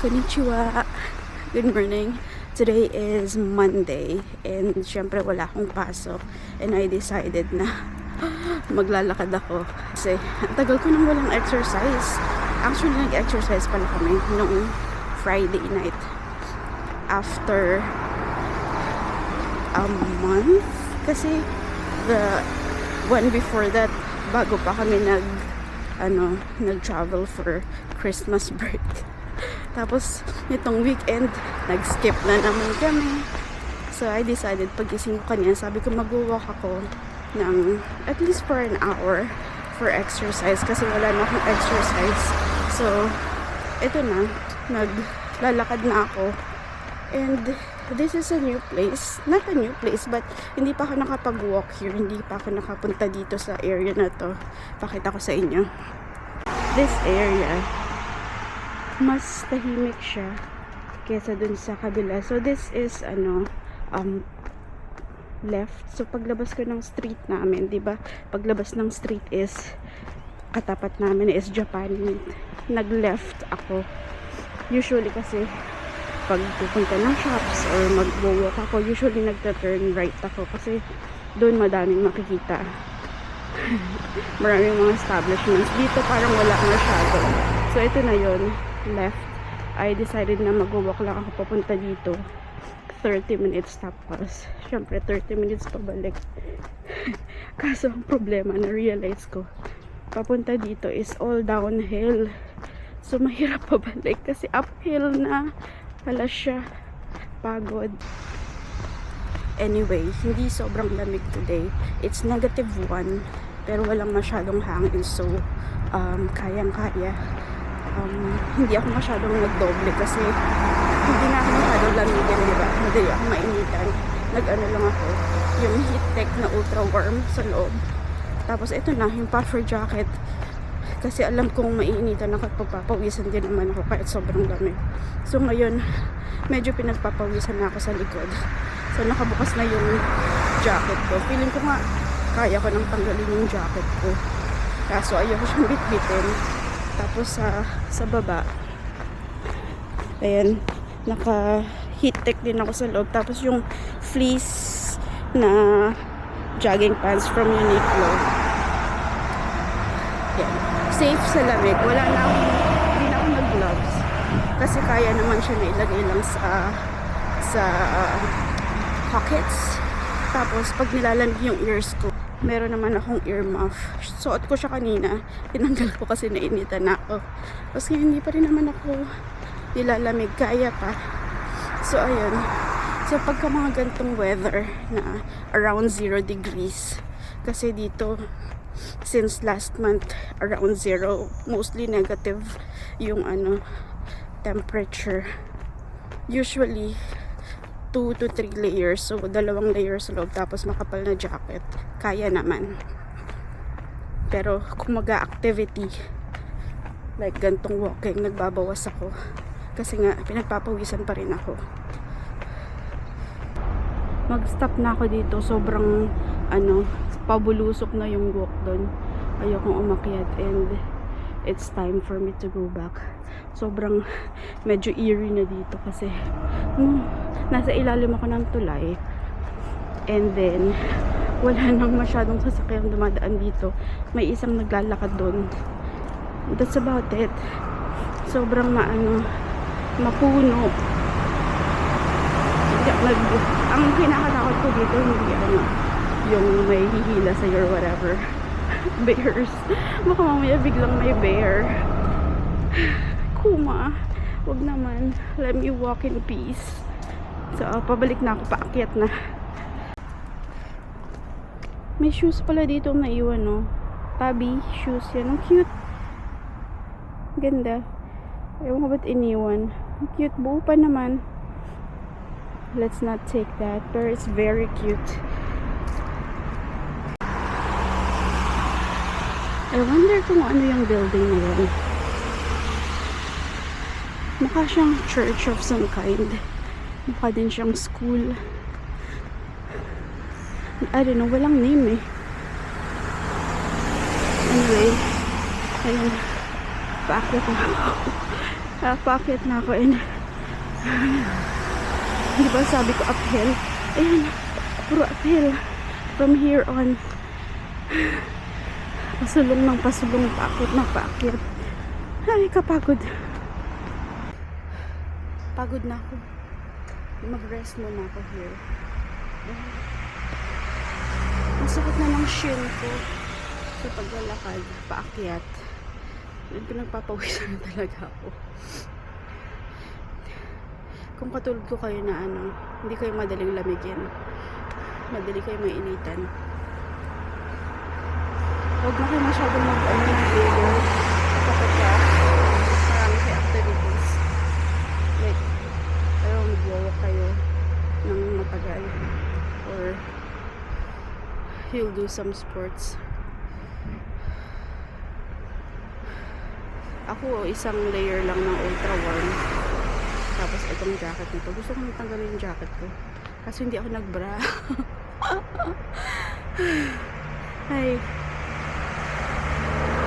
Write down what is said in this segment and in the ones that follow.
Konnichiwa! Good morning! Today is Monday and syempre wala akong pasok and I decided na maglalakad ako kasi ang tagal ko nang walang exercise. Actually nag-exercise pala kami noong Friday night after a month kasi the one before that bago pa kami nag-travel for Christmas break. Tapos, itong weekend, nag-skip na naman kami. So, I decided, pagising ko kanina, sabi ko mag-walk ako ng at least for an hour for exercise kasi wala na akong exercise. So, ito na, naglalakad na ako. And, this is a new place. Not a new place, but hindi pa ako nakapag-walk here. Hindi pa ako nakapunta dito sa area na to. Pakita ko sa inyo. This area, mas tahimik siya kesa dun sa kabila. So this is left. So paglabas ko ng street namin, 'di ba? Paglabas ng street is katapat namin is Japan. Nag-left ako. Usually kasi pag pupunta ng shops or mag-walk ako, usually nagta-turn right ako kasi doon madaming makikita. Maraming mga establishments. Dito parang wala masyado. So ito na yon, left. I decided na mag-walk lang ako papunta dito. 30 minutes tapos. Syempre 30 minutes pabalik. Kaso ang problema na realize ko, papunta dito is all downhill. So mahirap pabalik kasi uphill na pala siya. Pagod. Anyway, hindi sobrang lamig today. It's -1 pero walang masyadong hangin, so kayang-kaya. Hindi ako masyadong nagdoble kasi hindi na ako masyadong lamigin, diba? Hindi ako mainitan. Nag-ano lang ako, yung heat tech na ultra warm sa loob. Tapos ito na, yung puffer jacket. Kasi alam kong maiinitan ako at pagpapawisan din naman ako kahit sobrang lamig. So ngayon, medyo pinagpapawisan na ako sa likod. So nakabukas na yung jacket ko. Feeling ko nga, kaya ko nang tanggalin yung jacket ko. Kaso ayoko siyang bitbitin. Tapos sa baba, ayan, naka heat tech din ako sa loob. Tapos yung fleece na jogging pants from Uniqlo. Yan. Safe sa lamig. Hindi na ako nag-gloves. Kasi kaya naman siya na ilagay lang sa pockets. Tapos pag nilalamig yung ears ko, meron naman akong ear muff. Suot ko siya kanina. Tinanggal ko kasi nainitan na ako. Kasi hindi pa rin naman ako nilalamig. Kaya pa. So, ayun. So, pagka mga gantong weather na around 0 degrees. Kasi dito, since last month, around 0. Mostly negative yung temperature. Usually, 2 to 3 layers. So, 2 layers sa loob. Tapos, makapal na jacket. Kaya naman. Pero, kung mag-activity, like gantong walking, nagbabawas ako. Kasi nga, pinagpapawisan pa rin ako. Mag-stop na ako dito. Sobrang, pabulusok na yung walk doon. Ayokong umakyat and it's time for me to go back. Sobrang medyo eerie na dito kasi nasa ilalim ako ng tulay and then wala nang masyadong sasakyan dumadaan dito. May isang naglalakad doon. That's about it. Sobrang mapuno. Ang kinakatakot ko dito hindi yung may hihila sa'yo or whatever. Bears. Baka mamaya biglang may bear. Kuma, wag naman. Let me walk in peace. So, pabalik na ako, paakyat na. May shoes pala dito naiwan, no? Tabi shoes yan. Ang cute. Ganda. Ewan ko ba't iniwan. Ang cute. Buo pa naman. Let's not take that. But it's very cute. I wonder kung ano yung building na yan. Mukha siyang church of some kind. Mukha din siyang school. I don't know, walang name eh. Anyway, ayun. Paakyat na ako. Paakyat na ako and di ba sabi ko uphill? Ayan, puro uphill. From here on. Pasulong ng pasulong, paakyat na paakyat. Ay, kapagod. Pagod na ako. Mag-rest muna ako here. Ang sakit na ng shin ko sa paglalakad, paakyat. Pinagpapawisan na talaga ako. Kung katulad ko kayo na hindi kayo madaling lamigin, madali kayo mainitan, huwag na kayo masyadong mag-layer kapag marami kayo activities. Like, mag-walk kayo ng matagal or you'll do some sports. Ako, isang layer lang ng ultra warm. Tapos itong jacket nito. Gusto ko nang tanggalin yung jacket ko. Kasi hindi ako nagbra. Ay.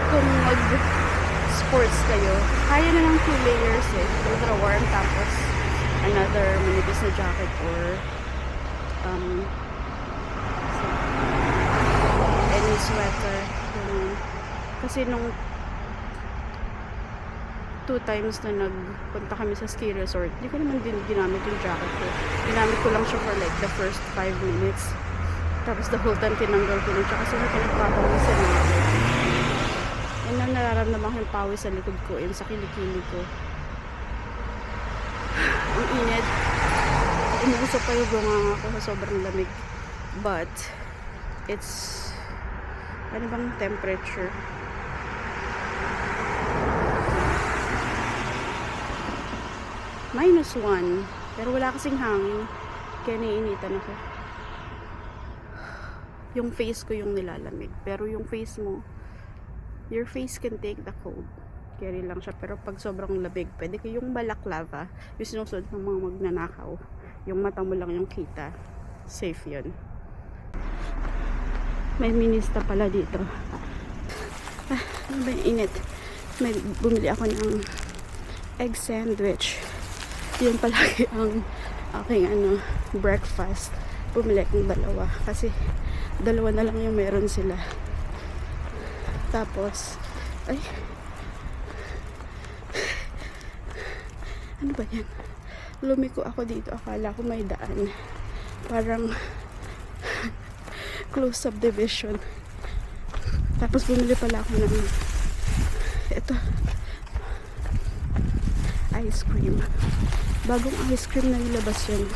Kung mag-sports kayo, kaya na lang 2 layers eh. Ultra warm, tapos another manipis na jacket or any sweater. Kasi nung 2 times na nagpunta kami sa ski resort, hindi ko naman din ginamit yung jacket ko. Ginamit ko lang siya for like the first 5 minutes. Tapos the whole time tinanggal ko lang siya kasi nagpapawis na ako. And na nararamdaman ko yung pawis sa likod ko, yung sa kilikili ko. Ang init. Umuusok pa yung bunganga ko sa sobrang lamig. But, it's ano bang temperature? -1. Pero wala kasing hangin. Kaya naiinitan ako. Yung face ko yung nilalamig. Pero yung face mo, your face can take the cold. Carry lang siya. Pero pag sobrang labig, pwede kayong balaklava. Yung sinusunod ng mga magnanakaw. Yung mata mo lang yung kita. Safe yun. May minista pala dito. Ano ba yung init? Bumili ako ng egg sandwich. Yun palagi ang aking breakfast. Bumili akong 2 kasi 2 na lang yung meron sila. Tapos ano ba yan? Lumiko ako dito, akala ko may daan, parang close subdivision. Tapos bumili pala ako ng ito, ice cream. Bagong ice cream na nilabas yun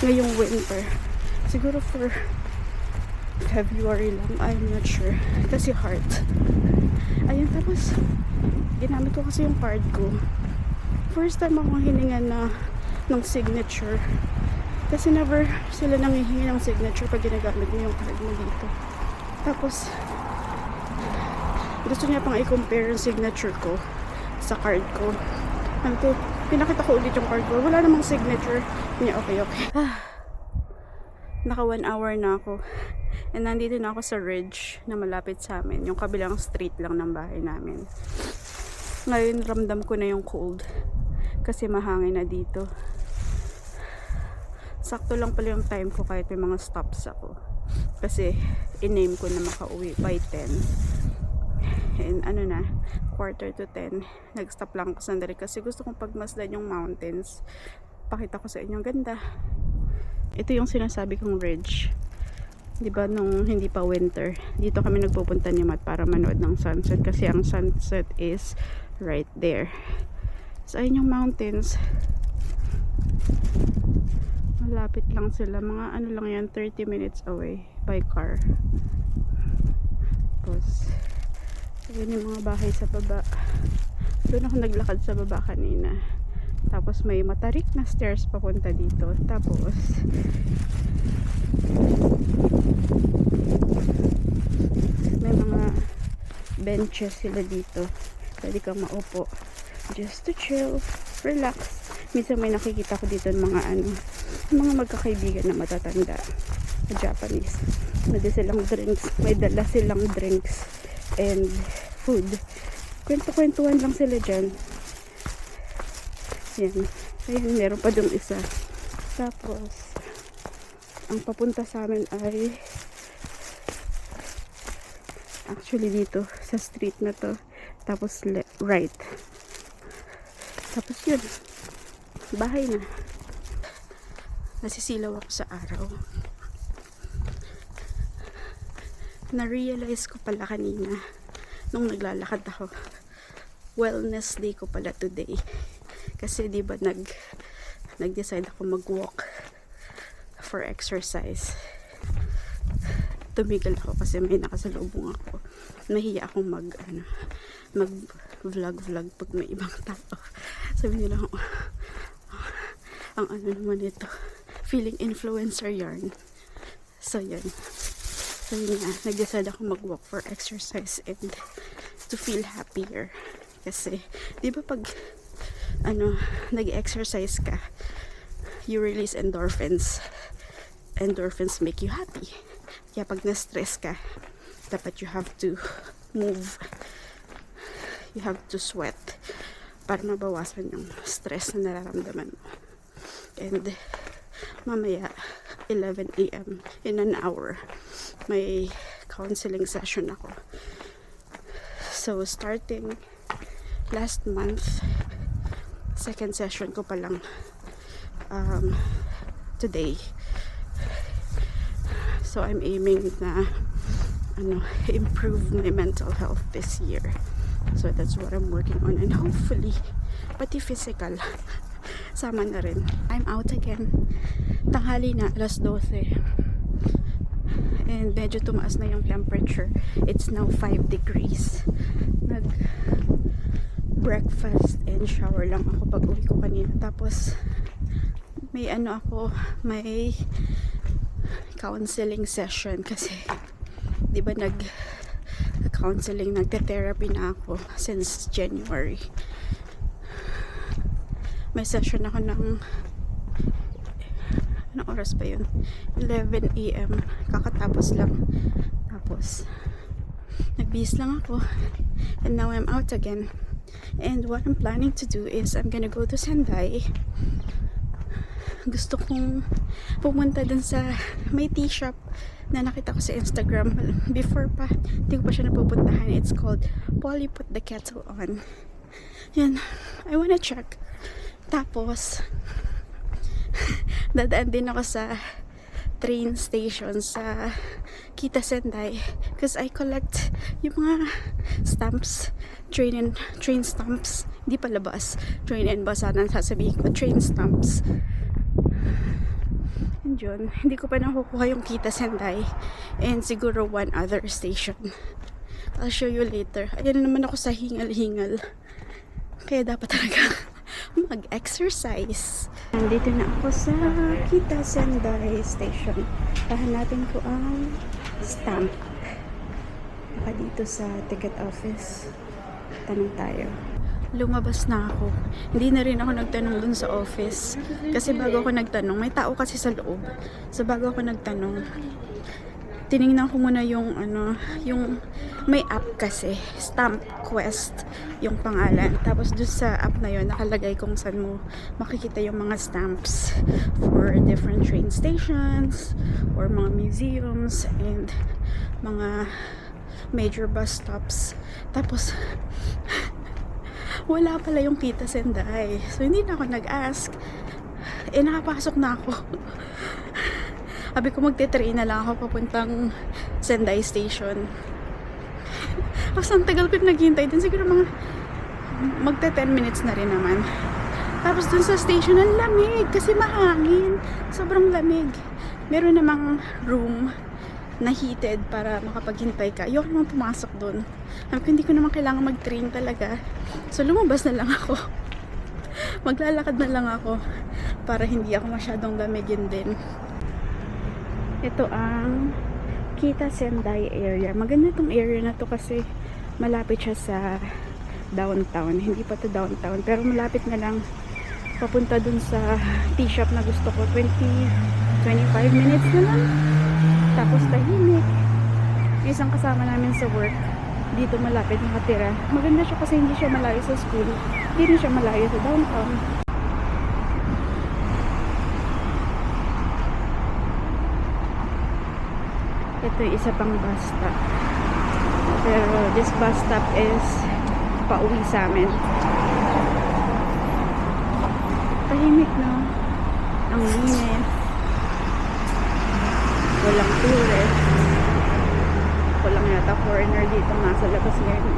ngayong winter, siguro for February lang, I'm not sure kasi heart. Ayun, tapos ginamit ko kasi yung card ko. First time akong hiningan ng signature kasi never sila nanghihingi ng signature pag ginagamit mo yung card mo dito. Tapos gusto niya pang i-compare yung signature ko sa card ko. Pinakita ko ulit yung card ko. Wala namang signature niya. Okay. Naka 1 hour na ako. And nandito na ako sa ridge na malapit sa amin. Yung kabilang street lang ng bahay namin. Ngayon ramdam ko na yung cold. Kasi mahangin na dito. Sakto lang pala yung time ko kahit may mga stops ako. Kasi in-name ko na makauwi by 10. And 9:45. Nag-stop lang ako sandali kasi gusto kong pagmasdan yung mountains. Pakita ko sa inyo, ganda. Ito yung sinasabi kong ridge. 'Di ba nung hindi pa winter, dito kami nagpupunta ni Matt para manood ng sunset kasi ang sunset is right there. So ayun yung mountains. Malapit lang sila, mga lang yan, 30 minutes away by car. Tapos ayun yung mga bahay sa baba. Doon ako naglakad sa baba kanina. Tapos may matarik na stairs papunta dito. Tapos may mga benches sila dito. Pwede kang maupo just to chill, relax. Minsan may nakikita ko dito ng mga magkakaibigan na matatanda na Japanese. May dala silang drinks and food. Kwento-kwentuhan lang sila dyan. Yan. Ayan, meron pa dong isa. Tapos, ang papunta sa amin ay actually dito sa street na to. Tapos right. Tapos yun. Bahay na. Nasisilaw ako sa araw. Na-realize ko pala kanina nung naglalakad ako. Wellness day ko pala today. Kasi di ba nag-decide ako mag-walk for exercise. Tumigil ako kasi may nakasalubong ako. Nahiya akong mag-vlog pag may ibang tao. Sabi nila, ang ano naman ito, feeling influencer yarn. So yun. So yun nga, nag-decide ako mag-walk for exercise and to feel happier. Kasi, di ba pag nag-exercise ka, you release endorphins. Endorphins make you happy. Kaya pag na-stress ka, dapat you have to move. You have to sweat para mabawasan yung stress na nararamdaman mo. And mamaya 11 a.m. in an hour may counseling session ako. So starting last month, second session ko pa lang today. So I'm aiming na improve my mental health this year. So that's what I'm working on, and hopefully pati physical sama na rin. I'm out again. Tanghali na, 12:00. And medyo tumaas na yung temperature. It's now 5 degrees. Nag breakfast and shower lang ako pag uwi ko kanina. Tapos may may counseling session kasi di ba nag-counseling, nagte-therapy na ako since January. May session ako ng anong oras ba yun? 11 a.m. kakatapos lang. Tapos nagbihis lang ako and now I'm out again. And what I'm planning to do is I'm gonna go to Sendai. Gusto kong pumunta dun sa may tea shop na nakita ko sa Instagram before pa, hindi ko pa siya napupuntahan. It's called Polly Put the Kettle On. Yan, I wanna check. Tapos dadaan din ako sa train station sa Kita Sendai because I collect yung mga stamps, train stamps, hindi pala bus, train and bus sana sasabihin ko, train stamps. And yun, hindi ko pa nakukuha yung Kita Sendai and siguro one other station. I'll show you later. Ayan naman ako sa hingal-hingal, kaya dapat talaga mag-exercise. Nandito na ako sa Kita Sendai station. Hahanapin ko ang stamp. Baka dito sa ticket office. Tanong tayo. Lumabas na ako. Hindi na rin ako nagtanong dun sa office. Kasi bago ako nagtanong, may tao kasi sa loob. So bago ako nagtanong, tinignan ko muna yung yung may app kasi, Stamp Quest yung pangalan. Tapos doon sa app na yon nakalagay kung saan mo makikita yung mga stamps for different train stations or mga museums and mga major bus stops. Tapos wala pala yung Kita Sendai. So hindi na ako nag-ask. Nakapasok na ako. Sabi ko magte-train na lang ako papuntang Sendai station. Tapos ang tagal ko naghihintay din. Siguro mga magte 10 minutes na rin naman. Tapos dun sa station ang lamig kasi mahangin. Sobrang lamig. Meron namang room na heated para makapaghintay ka. Ayoko naman pumasok dun. Sabi ko hindi ko naman kailangan mag-train talaga. So lumabas na lang ako. Maglalakad na lang ako para hindi ako masyadong lamigin din. Ito ang Kita Sendai area. Maganda tong area na to kasi malapit siya sa downtown. Hindi pa to downtown pero malapit na lang papunta dun sa tea shop na gusto ko. 25 minutes na lang. Tapos tahimik. Isang kasama namin sa work dito malapit nakatira. Maganda siya kasi hindi siya malayo sa school. Hindi rin siya malayo sa downtown. Ito yung isa pang bus stop. Pero this bus stop is pauwi sa amin. Tahimik, no? Ang linis. Walang tourist. Ako lang yata foreigner dito nasa labas ngayon.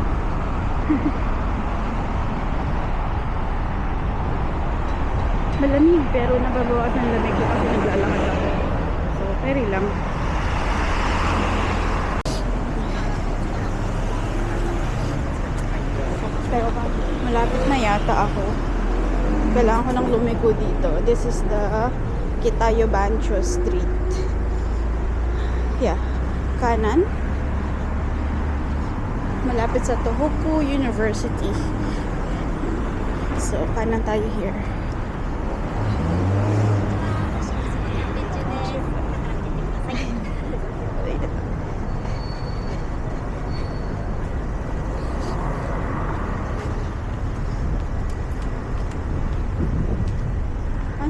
Malamig pero nababawas ng lamig ko kasi naglalakad ako. So, very lang. Pero malapit na yata ako. Kailangan ko nang lumiko dito. This is the Kitayo Bancho Street. Yeah. Kanan. Malapit sa Tohoku University. So, kanan tayo here.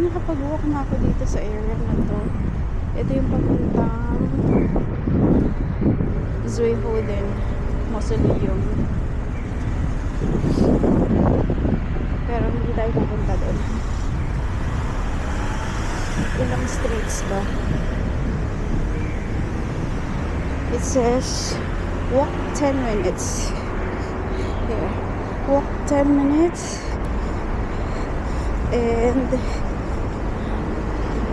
Nakapag-walk na ako dito sa area na to. Ito yung papuntang Zuihoden Mausoleum. Pero hindi tayo pupunta doon. Ilang streets ba? It says walk 10 minutes. Here. Walk 10 minutes. And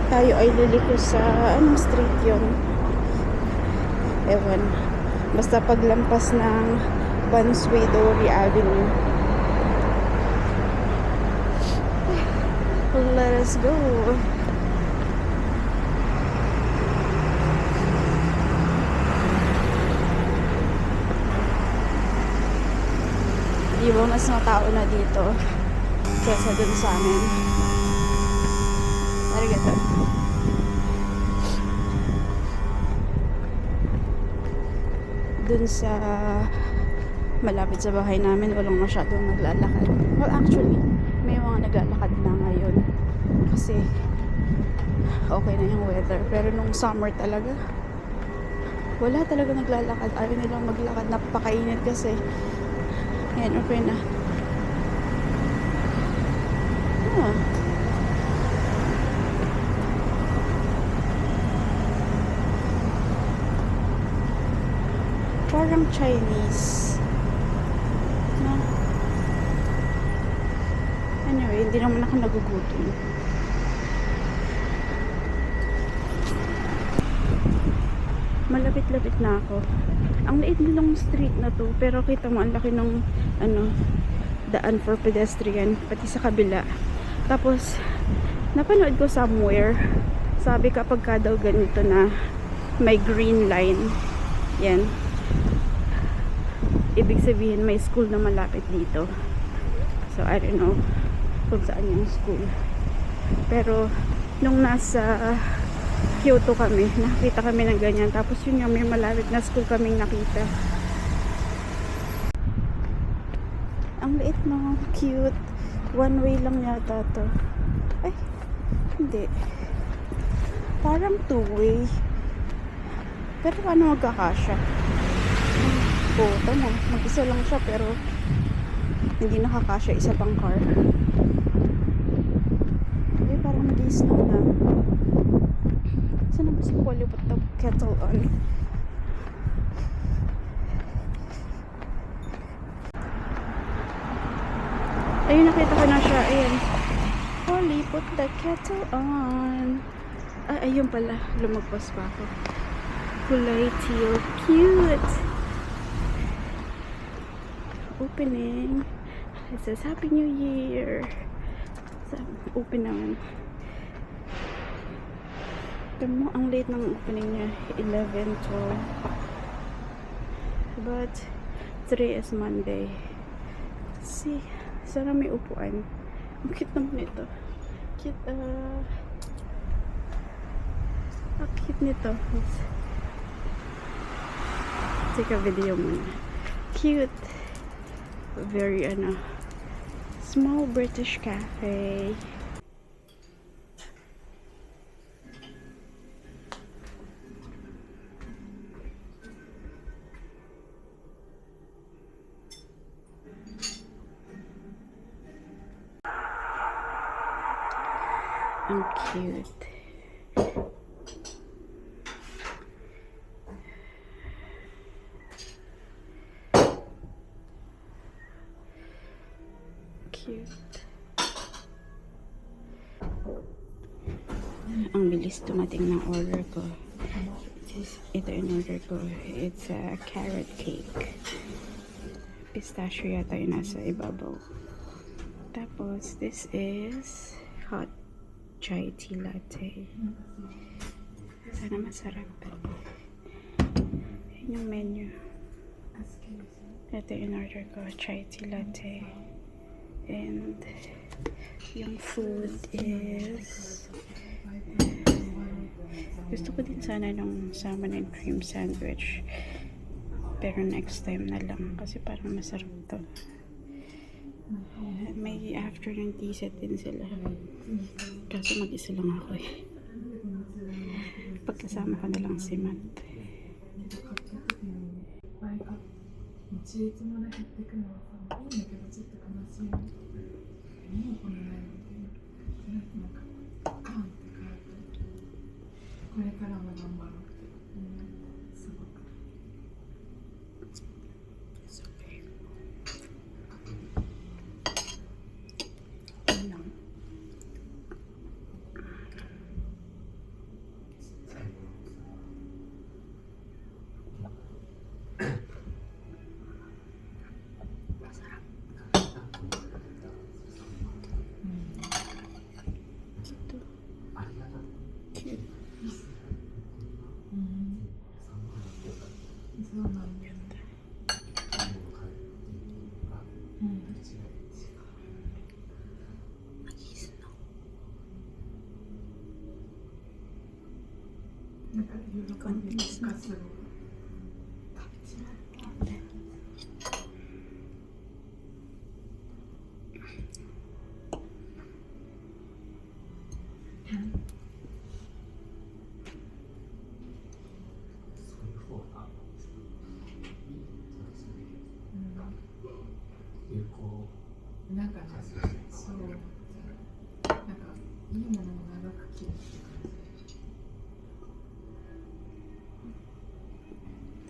tayo ay liliko sa anong street yun? Ewan. Basta paglampas ng Bansway-Dori Avenue. Let us go. Di ba mas matao na dito kesa dun sa amin? Arigato. Dun sa malapit sa bahay namin walang masyadong naglalakad. Well, actually may mga naglalakad na ngayon kasi okay na yung weather, pero nung summer talaga wala talaga naglalakad. Ayaw nilang maglakad, napakainit kasi. Yan, okay na. Parang Chinese. No? Anyway, hindi naman ako nagugutom. Malapit-lapit na ako. Ang liit nilang street na to, pero kita mo ang laki ng daan for pedestrian pati sa kabila. Tapos napanood ko somewhere, sabi kapag ka daw ganito na may green line, yan, ibig sabihin may school na malapit dito. So I don't know kung saan yung school, pero nung nasa Kyoto kami, nakita kami ng ganyan. Tapos yun yung may malapit na school kaming nakita. Ang liit, no? Cute. One way lang yata to. Ay, hindi. Parang two way. Pero paano magkakasya? Oo, tama. Mag-isa lang siya pero hindi nakakasya isa pang car. Ay, parang mag-i-snow na. Saan na ba si Polly put the kettle on? Ayun, nakita ko na siya. Ayan. Polly, put the kettle on. Ay, ayun pala. Lumagpas pa ako. Kulay teal. Cute! Opening. It says Happy New Year. So, open naman. Tignan mo, ang late ng opening niya. 11, 12. But, today is Monday. Let's see. Sana may upuan. Ang cute naman ito. Cute, ang cute nito. Let's take a video muna. Cute. Very, small British cafe. Ang cute. Cute. Ang bilis dumating ng order ko. Ito yung order ko. It's a carrot cake. Pistachio yata yung nasa ibabaw. Tapos, this is hot chai tea latte. Sana masarap. Yan yung menu. Ito yung order ko. Chai tea latte. And yung food is... Gusto ko din sana ng salmon and cream sandwich. Pero next time na lang. Kasi parang masarap to. May afternoon tea set din sila. Kaso mag-isa lang ako eh. Pagkasama ko na lang si Matt. 一列もね減ってくのはさいいんだけどちょっと悲しいのもうこのないのでなんかカーンって変えてこれからも頑張ろうってすごく It's okay. Yun lang. Cute. そうなんだなんか喜んで気がする なんかね、そう、なんかいいものを長く着るって感じ。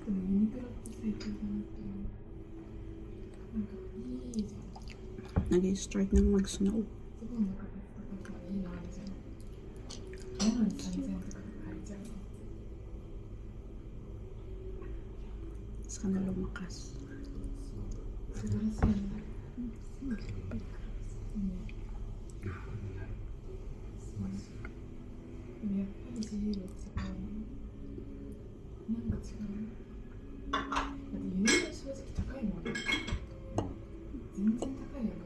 でもユニクロって最強だなって思う。なんかいいじゃん。 Nag-start ng mag-snow. ズボンの形とかいいのあるじゃん。なのに3000円とかで買えちゃうの。 Sana lumakas. 素晴らしいね。やっぱり自由度違うなんか違うだってユニクロ正直高いもん全然高いよね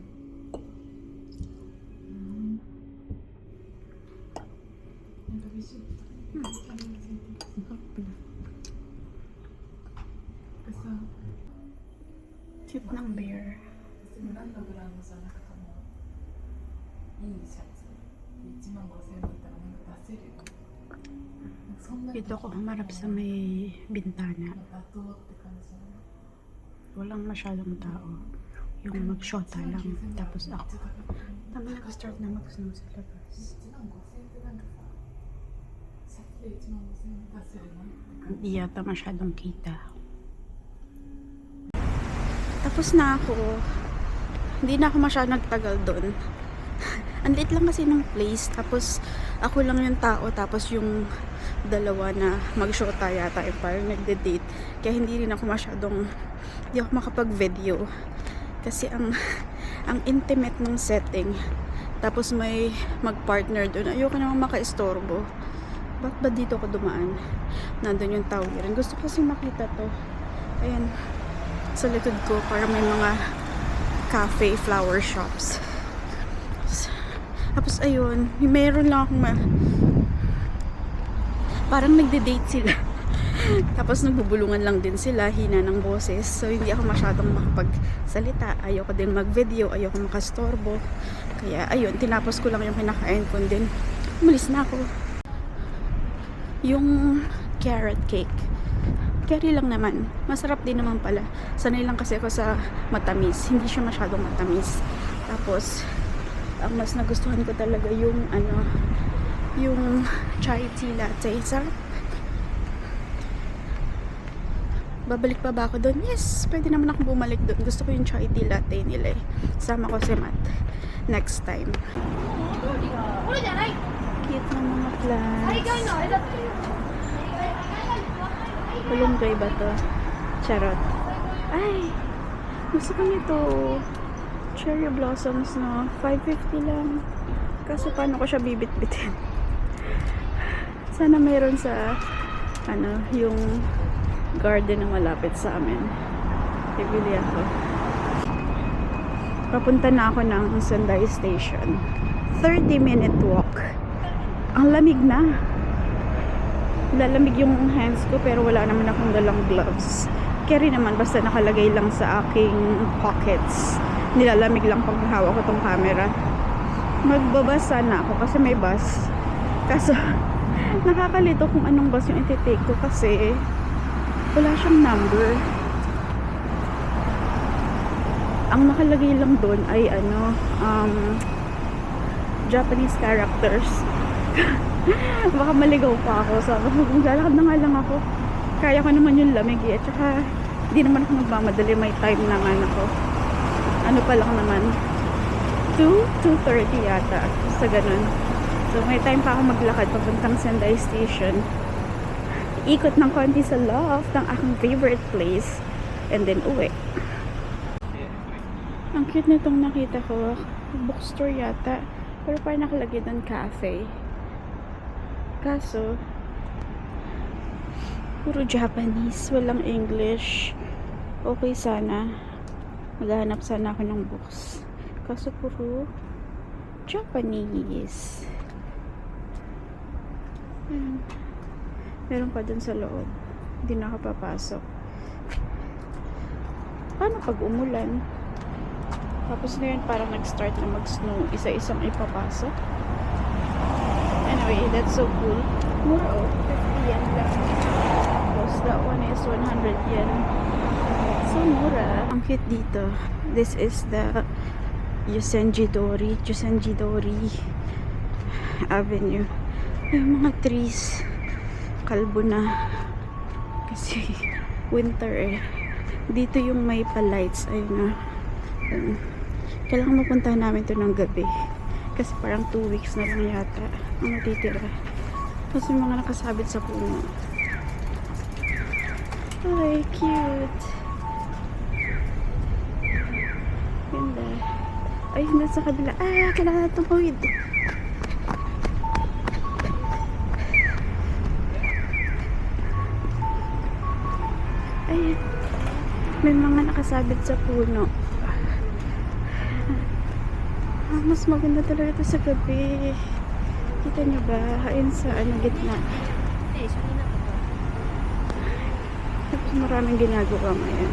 なんかビシッとキャラがついてるでさ Cute ng bear. 何のブランドじゃなくてもいいシャツ1万5000円だったらなんか出せるよねそんな Dito ako humarap sa may bintana. 妥当って感じじゃない Walang masyadong tao. Yung mag-shota lang. Tapos ako. Tama nag-start na mag-snow sa labas. 1万5000円ってなんかさシャツで1万5000円出せるのって感じ Hindi yata masyadong kita. Tapos na ako. Hindi na ako masyadong nagtagal doon. Ang liit lang kasi ng place. Tapos ako lang yung tao. Tapos yung dalawa na mag-shota yata. Yung parang nagde-date. Kaya hindi rin ako masyadong, hindi ako makapag-video. Kasi ang intimate ng setting. Tapos may mag-partner doon. Ayoko naman maka-istorbo. Ba't ba dito ako dumaan? Nandun yung tawiran. Gusto ko kasi makita to. Ayan. Sa likod ko para may mga cafe, flower shops. Tapos ayun, meron lang akong parang nagde-date sila. Tapos nagbubulungan lang din sila, hina ng boses. So hindi ako masyadong makapagsalita. Ayoko din mag-video, ayoko makastorbo. Kaya ayun, tinapos ko lang yung kinakain ko din. Umalis na ako. Yung carrot cake. Carry lang naman. Masarap din naman pala. Sanay lang kasi ako sa matamis. Hindi siya masyadong matamis. Tapos, ang mas nagustuhan ko talaga yung yung chai tea latte. Sarap. Babalik pa ba ako doon? Yes, pwede naman ako bumalik doon. Gusto ko yung chai tea latte nila eh. Sama ko si Matt next time. Cute ng mga plants. Malunggay ba to? Charot. Ay, gusto ko nito. Cherry blossoms na 550 lang. Kaso paano ko siya bibit-bitin? Sana meron sa yung garden na malapit sa amin. Bibili ako. Papunta na ako ng Sendai Station. 30-minute walk. Ang lamig na. Lalamig yung hands ko pero wala naman akong dalang gloves. Carry naman basta nakalagay lang sa aking pockets. Nilalamig lang pag hawak ko tong camera. Magbabas sana ako kasi may bus. Kaso nakakalito kung anong bus yung iti-take ko kasi wala siyang number. Ang nakalagay lang doon ay Japanese characters. Baka maligaw pa ako. Sabi ko, kung lalakad na nga lang ako, kaya ko naman yung lamig eh. At saka, hindi naman ako nagmamadali. May time naman ako. Ano pa lang naman, 2:30 yata. Sa ganun. So, may time pa ako maglakad papuntang Sendai Station. Ikot ng konti sa loft ng aking favorite place. And then, uwi. Ang cute nitong nakita ko. Bookstore yata. Pero parang nakalagay doon cafe. Kaso, puro Japanese. Walang English. Okay sana. Maghahanap sana ako ng books. Kaso puro Japanese. Meron pa dun sa loob. Hindi na ako papasok. Paano pag umulan? Tapos ngayon parang nag-start na mag-snow. Isa-isang ipapasok. Anyway, that's so cool. Mura oh. 50 yen lang. Tapos that one is 100 yen. So mura. Ang cute dito. This is the Yosenji-dori Avenue. Yung mga trees. Kalbo na. Kasi winter eh. Dito yung may pa-lights. Ayun na. Kailangan mapuntahan namin to ng gabi. Kasi parang 2 weeks na lang yata ang natitira. Kasi mga nakasabit sa puno. Ay, cute. Ganda. Ay, hindi sa kabila. Ah, kailangan na tumawid. Ay, may mga nakasabit sa puno. Mas maganda talaga ito sa gabi. Kita nyo ba? Ayun sa gitna. Tapos maraming ginagawa ngayon.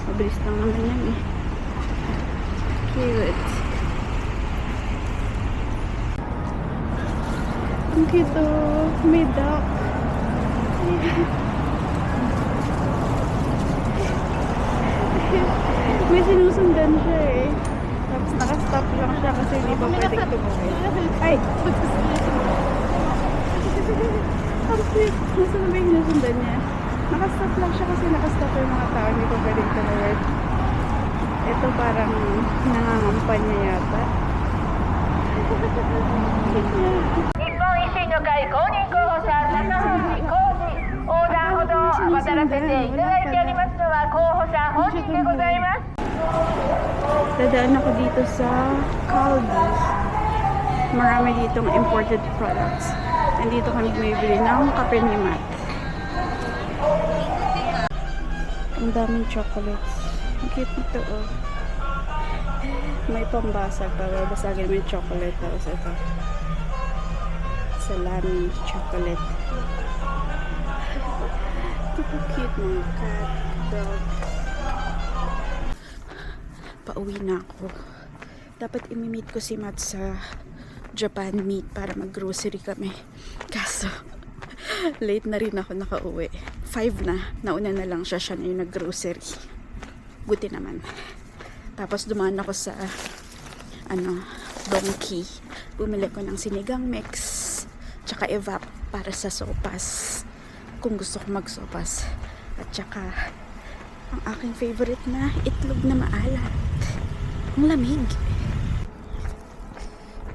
Mabilis lang naman yan eh. Cute. Ang cute oh. May duck. May sinusundan siya eh. Tapos nakastop lang siya kasi hindi pa pwedeng tumawid. Ay! Ang sweet! Nasa na ba yung sinusundan niya? Nakastop lang siya kasi nakastop yung mga tao, hindi pa pwedeng tumawid. Ito parang nangangampan niya yata. 日本維新の会公認候補者高橋浩二横断歩道を渡らせていただいておりますのは候補者本人でございます。 Dadaan ako dito sa Caldi. Marami ditong imported products. And dito kami bumibili ng kape ni Matt. Ang daming chocolates. Ang cute nito oh. May pambasag para basagin mo yung chocolate. Tapos ito. Salami chocolate. Ito cute mga cat, dog. Pauwi na ako. Dapat imi-meet ko si Matt sa Japan Meet para mag-grocery kami. Kaso, late na rin ako nakauwi. 5 na. Nauna na lang siya. Siya na yung nag-grocery. Buti naman. Tapos dumaan ako sa Donkey. Bumili ko ng sinigang mix, tsaka evap para sa sopas. Kung gusto ko magsopas. At tsaka, ang aking favorite na itlog na maalat. Ang lamig.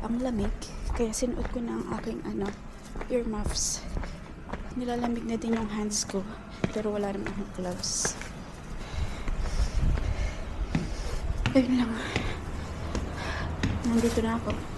Ang lamig. Kaya sinuot ko na ang aking earmuffs. Nilalamig na din yung hands ko. Pero wala naman akong gloves. Ayun lang. Nandito na ako.